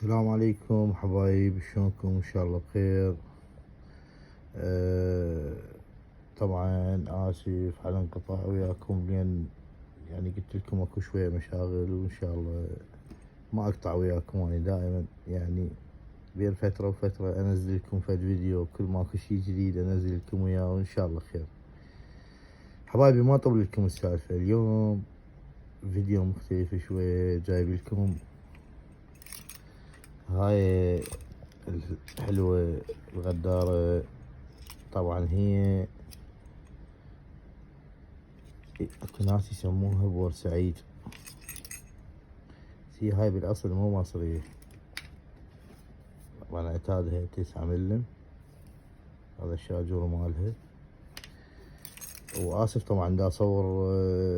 السلام عليكم حبايب، شلونكم؟ ان شاء الله بخير. طبعا اسف على انقطاع وياكم، لان يعني قلت لكم اكو شويه مشاغل، وان شاء الله ما اقطع وياكم. انا دائما يعني بين فتره وفتره انزل لكم فد فيديو، كل ما اكو شي جديد انزل لكم اياه، وان شاء الله خير. حبايبي ما اطول لكم السالفه، اليوم فيديو مختلف شويه، جايب لكم هاي الحلوة الغدارة. طبعا هي اكو ناس يسموها بورسعيد، هي هاي بالاصل مو مصرية. طبعا عتادها 9 ملم، هذا الشاجور مالها. واسف طبعا دا اصور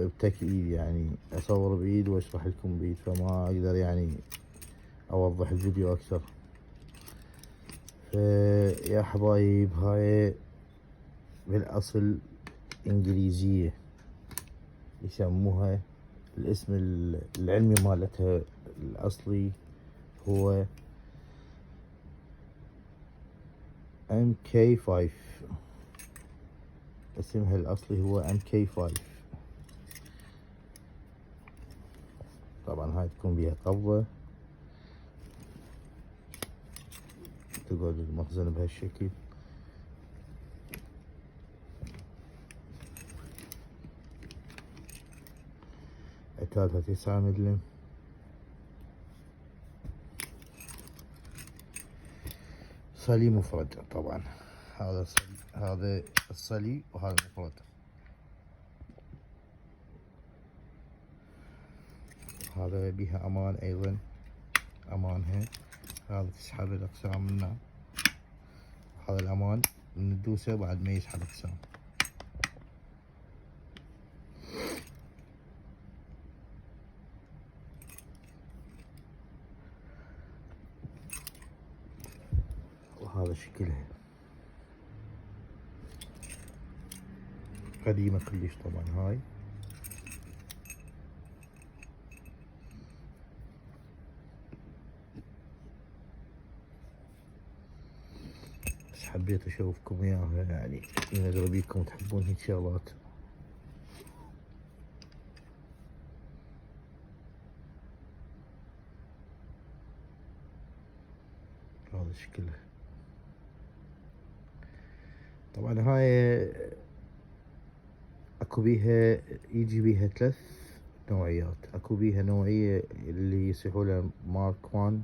بتك ايد، يعني اصور بايد واشرح لكم بايد، فما اقدر يعني اوضح الفيديو اكثر. فيا حبايب هاي بالاصل انجليزية، يسموها الاسم العلمي مالتها الاصلي هو MK5. اسمها الاصلي هو MK5. طبعا هاي تكون بيها قبضة، تقعد المخزن بهالشكل. عتادها 9 ملم. صلي مفرد طبعا، هذا الصلي، هذا الصلي وهذا مفرد. هذا بيها امان ايضا، امانها هذا تسحب الاقسام منه، هذا الامان من تدوسه بعد ما يسحب اقسام. وهذا شكلها قديمة كلش طبعا. هاي بس حبيت اشوفكم اياها، يعني من اقربيكم تحبون هيك شغلات. هذا شكلها. طبعا هاي اكو بيها، يجي بيها 3 نوعيات. اكو بيها نوعية اللي يصيحوا مارك 1،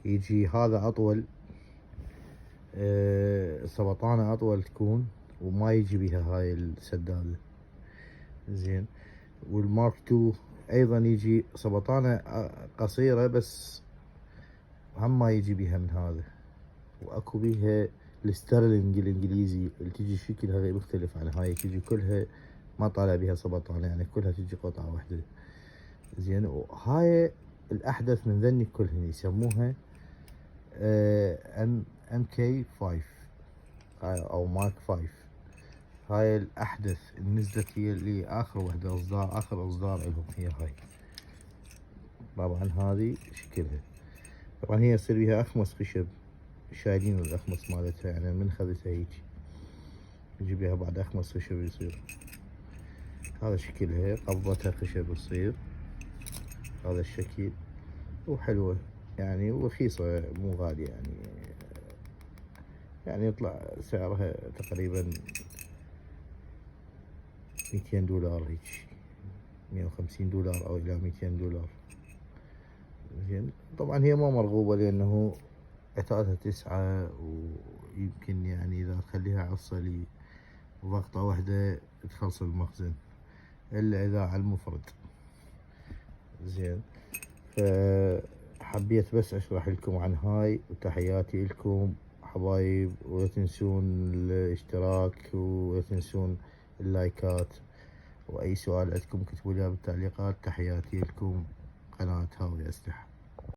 يجي هذا اطول، سبطانة اطول تكون، وما يجي بيها هاي السدادة زين. والمارك 2 ايضا يجي سبطانة قصيرة، بس هم ما يجي بيها من هذا. واكو بيها الستارلينج الانجليزي اللي تجي شكلها غير مختلف عن هاي، تجي كلها ما طالع بيها سبطانة، يعني كلها تجي قطعة واحدة زين. وهاي الاحدث من ذني كلهن، يسموها MK5 او مارك 5. هاي الاحدث نزلت، هي اللي اخر وحدة اصدار، اخر اصدار لهم هي هاي. طبعا هذه شكلها. طبعا هي يصير بيها اخمص خشب، شايلين الاخمص مالتها، يعني من خذتها هيك يجي بيها بعد اخمص خشب يصير. هذا شكلها، قبضتها خشب تصير هذا الشكل، وحلوة يعني، ورخيصة مو غالية يعني يطلع سعرها تقريبا 200 دولار هيك، 150 دولار او الى 200 دولار زين. طبعا هي ما مرغوبة، لانه عتادها 9، ويمكن يعني اذا تخليها على الصلي ضغطة واحدة تخلص المخزن، الا اذا على المفرد زين. فحبيت بس اشرح لكم عن هاي، وتحياتي لكم حبايب. ولا تنسون الاشتراك، ولا تنسون اللايكات، واي سؤال عندكم كتبوا لي بالتعليقات. تحياتي لكم، قناة هاوي اسلحة.